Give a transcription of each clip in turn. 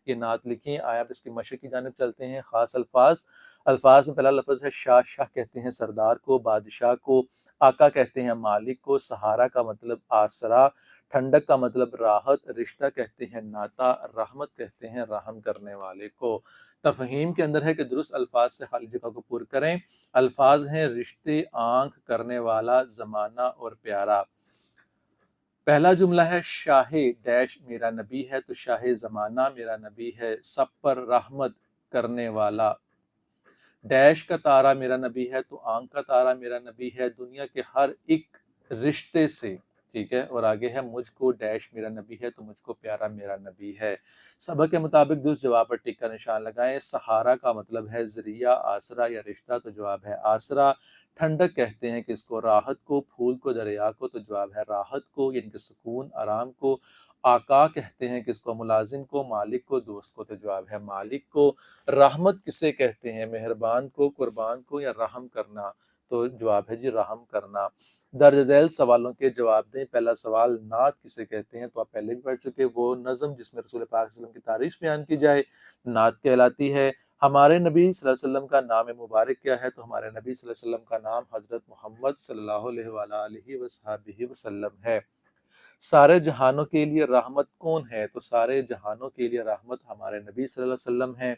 یہ نعت لکھیں۔ آئے آپ اس کی مشق کی جانب چلتے ہیں۔ خاص الفاظ میں پہلا لفظ ہے شاہ۔ شاہ کہتے ہیں سردار کو، بادشاہ کو، آقا کہتے ہیں مالک کو، سہارا کا مطلب آسرا، ٹھنڈک کا مطلب راحت، رشتہ کہتے ہیں ناتا، رحمت کہتے ہیں رحم کرنے والے کو۔ تفہیم کے اندر ہے کہ درست الفاظ سے خالی جگہ کو پر کریں۔ الفاظ ہیں رشتے، آنکھ، کرنے والا، زمانہ اور پیارا۔ پہلا جملہ ہے شاہ ڈیش میرا نبی ہے، تو شاہ زمانہ میرا نبی ہے، سب پر رحمت کرنے والا۔ ڈیش کا تارا میرا نبی ہے، تو آنکھ کا تارا میرا نبی ہے، دنیا کے ہر ایک رشتے سے، ٹھیک ہے۔ اور آگے ہے مجھ کو ڈیش میرا نبی ہے، تو مجھ کو پیارا میرا نبی ہے۔ سبق کے مطابق درست جواب پر ٹک کا نشان لگائیں۔ سہارا کا مطلب ہے ذریعہ، آسرا یا رشتہ، تو جواب ہے آسرا۔ ٹھنڈک کہتے ہیں کس کو؟ راحت کو۔ پھول کو، دریا کو، تو جواب ہے راحت کو، یعنی کہ سکون، آرام کو۔ آقا کہتے ہیں کس کو؟ ملازم کو، مالک کو، دوست کو، تو جواب ہے مالک کو۔ رحمت کسے کہتے ہیں؟ مہربان کو، قربان کو، یا رحم کرنا، تو جواب ہے جی رحم کرنا۔ درج ذیل سوالوں کے جواب دیں۔ پہلا سوال نعت کسے کہتے ہیں؟ تو آپ پہلے بھی پڑھ چکے، وہ نظم جس میں رسول پاک صلی اللہ علیہ وسلم کی تعریف بیان کی جائے نعت کہلاتی ہے۔ ہمارے نبی صلی اللہ علیہ وسلم کا نام مبارک کیا ہے؟ تو ہمارے نبی صلی اللہ علیہ وسلم کا نام حضرت محمد صلی اللہ علیہ وآلہ وصحبہ وسلم ہے۔ سارے جہانوں کے لیے رحمت کون ہے؟ تو سارے جہانوں کے لیے رحمت ہمارے نبی صلی اللہ علیہ وسلم ہے۔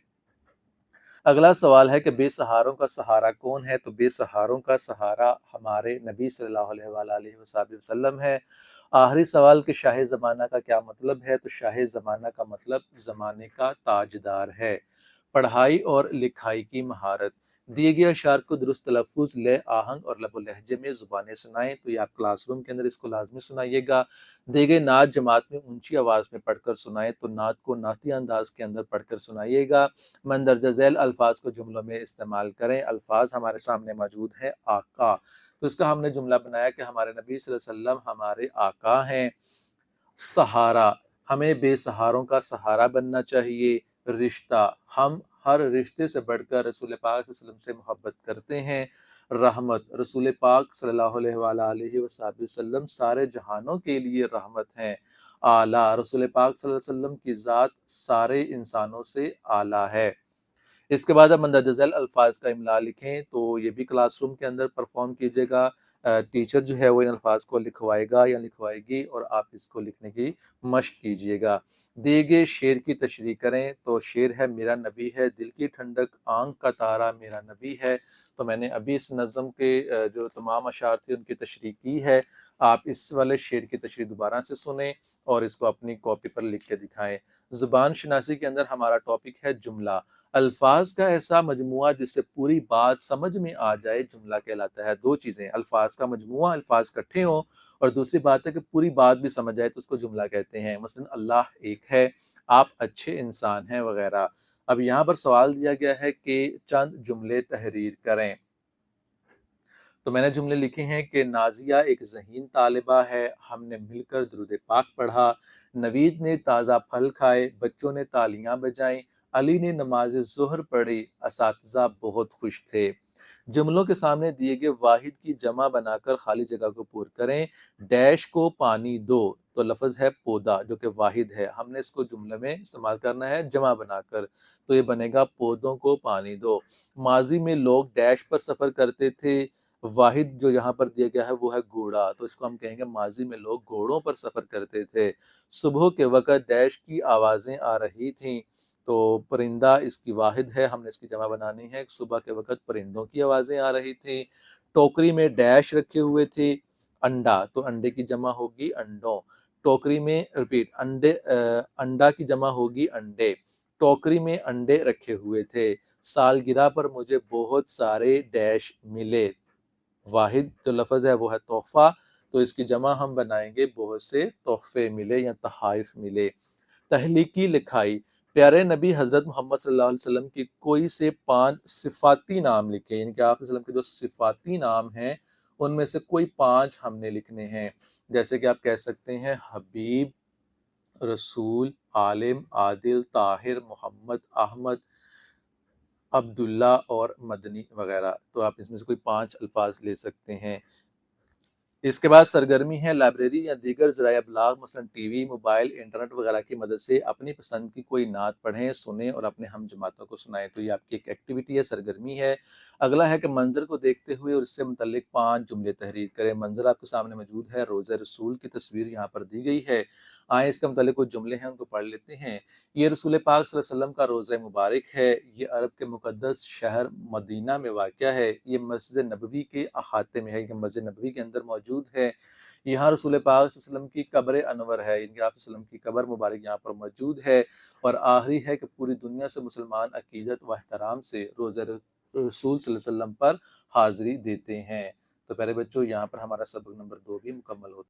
اگلا سوال ہے کہ بے سہاروں کا سہارا کون ہے؟ تو بے سہاروں کا سہارا ہمارے نبی صلی اللہ علیہ وآلہ وصحبہ وسلم ہے۔ آخری سوال کہ شاہ زمانہ کا کیا مطلب ہے؟ تو شاہ زمانہ کا مطلب زمانے کا تاجدار ہے۔ پڑھائی اور لکھائی کی مہارت۔ دیے گئے اشعار کو درست تلفظ، لے، آہنگ اور لب و لہجے میں زبانیں سنائیں۔ تو یہ آپ کلاس روم کے اندر اس کو لازمی سنائیے گا۔ دیے گئے نعت جماعت میں اونچی آواز میں پڑھ کر سنائیں۔ تو نعت کو نعتی انداز کے اندر پڑھ کر سنائیے گا۔ مندرجہ ذیل الفاظ کو جملوں میں استعمال کریں۔ الفاظ ہمارے سامنے موجود ہے آقا، تو اس کا ہم نے جملہ بنایا کہ ہمارے نبی صلی اللہ علیہ وسلم ہمارے آقا ہیں۔ سہارا، ہمیں بے سہاروں کا سہارا بننا چاہیے۔ رشتہ، ہم ہر رشتے سے بڑھ کر رسول پاک صلی اللہ علیہ وسلم سے محبت کرتے ہیں۔ رحمت، رسول پاک صلی اللہ علیہ وآلہ وصحبہ وسلم سارے جہانوں کے لیے رحمت ہیں۔ اعلیٰ، رسول پاک صلی اللہ علیہ وسلم کی ذات سارے انسانوں سے اعلیٰ ہے۔ اس کے بعد اب مندرجہ ذیل الفاظ کا املا لکھیں۔ تو یہ بھی کلاس روم کے اندر پرفارم کیجیے گا۔ ٹیچر جو ہے وہ ان الفاظ کو لکھوائے گا یا لکھوائے گی، اور آپ اس کو لکھنے کی مشق کیجیے گا۔ دیے گئے شعر کی تشریح کریں۔ تو شعر ہے میرا نبی ہے دل کی ٹھنڈک، آنکھ کا تارا میرا نبی ہے۔ تو میں نے ابھی اس نظم کے جو تمام اشعار تھے ان کی تشریح کی ہے۔ آپ اس والے شعر کی تشریح دوبارہ سے سنیں اور اس کو اپنی کاپی پر لکھ کے دکھائیں۔ زبان شناسی کے اندر ہمارا ٹاپک ہے جملہ۔ الفاظ کا ایسا مجموعہ جس سے پوری بات سمجھ میں آ جائے جملہ کہلاتا ہے۔ دو چیزیں، الفاظ کا مجموعہ، الفاظ کٹھے ہوں، اور دوسری بات ہے کہ پوری بات بھی سمجھ جائے تو اس کو جملہ کہتے ہیں۔ مثلا اللہ ایک ہے، آپ اچھے انسان ہیں، وغیرہ۔ اب یہاں پر سوال دیا گیا ہے کہ چند جملے تحریر کریں۔ تو میں نے جملے لکھے ہیں کہ نازیہ ایک ذہین طالبہ ہے، ہم نے مل کر درود پاک پڑھا، نوید نے تازہ پھل کھائے، بچوں نے تالیاں بجائیں، علی نے نماز ظہر پڑھی، اساتذہ بہت خوش تھے۔ جملوں کے سامنے دیے گئے واحد کی جمع بنا کر خالی جگہ کو پور کریں۔ ڈیش کو پانی دو، تو لفظ ہے پودا جو کہ واحد ہے، ہم نے اس کو جملے میں استعمال کرنا ہے جمع بنا کر، تو یہ بنے گا پودوں کو پانی دو۔ ماضی میں لوگ ڈیش پر سفر کرتے تھے، واحد جو یہاں پر دیا گیا ہے وہ ہے گھوڑا، تو اس کو ہم کہیں گے ماضی میں لوگ گھوڑوں پر سفر کرتے تھے۔ صبح کے وقت ڈیش کی آوازیں آ رہی تھیں، تو پرندہ اس کی واحد ہے، ہم نے اس کی جمع بنانی ہے۔ صبح کے وقت پرندوں کی آوازیں آ رہی تھیں۔ ٹوکری میں ڈیش رکھے ہوئے تھے، انڈا، تو انڈے کی جمع ہوگی انڈوں۔ ٹوکری میں انڈا کی جمع ہوگی انڈے۔ ٹوکری میں انڈے رکھے ہوئے تھے۔ سالگرہ پر مجھے بہت سارے ڈیش ملے، واحد جو لفظ ہے وہ ہے تحفہ، تو اس کی جمع ہم بنائیں گے بہت سے تحفے ملے یا تحائف ملے۔ تخلیقی لکھائی، پیارے نبی حضرت محمد صلی اللہ علیہ وسلم کی کوئی سے 5 صفاتی نام لکھے، یعنی کہ آپ وسلم کے جو صفاتی نام ہیں ان میں سے کوئی 5 ہم نے لکھنے ہیں۔ جیسے کہ آپ کہہ سکتے ہیں حبیب، رسول، عالم، عادل، طاہر، محمد، احمد، عبداللہ اور مدنی وغیرہ، تو آپ اس میں سے کوئی 5 الفاظ لے سکتے ہیں۔ اس کے بعد سرگرمی ہے لائبریری یا دیگر ذرائع ابلاغ مثلاً ٹی وی، موبائل، انٹرنیٹ وغیرہ کی مدد سے اپنی پسند کی کوئی نعت پڑھیں، سنیں اور اپنے ہم جماعتوں کو سنائیں۔ تو یہ آپ کی ایک ایکٹیویٹی ہے، سرگرمی ہے۔ اگلا ہے کہ منظر کو دیکھتے ہوئے اور اس سے متعلق 5 جملے تحریر کریں۔ منظر آپ کے سامنے موجود ہے، روضہ رسول کی تصویر یہاں پر دی گئی ہے۔ آئیں اس کے متعلق کچھ جملے ہیں ان کو پڑھ لیتے ہیں۔ یہ رسول پاک صلی اللہ علیہ وسلم کا روضہ مبارک ہے۔ یہ عرب کے مقدس شہر مدینہ میں واقع ہے۔ یہ مسجد نبوی کے احاطے میں ہے، یہ مسجد نبوی کے اندر موجود ہے۔ یہاں رسول پاک صلی اللہ علیہ وسلم کی قبر انور ہے، یعنی کہ آپ صلی اللہ علیہ وسلم کی قبر مبارک یہاں پر موجود ہے۔ اور آخری ہے کہ پوری دنیا سے مسلمان عقیدت و احترام سے روزہ رسول صلی اللہ علیہ وسلم پر حاضری دیتے ہیں۔ تو پیارے بچوں، یہاں پر ہمارا سبق نمبر 2 بھی مکمل ہوتا ہے۔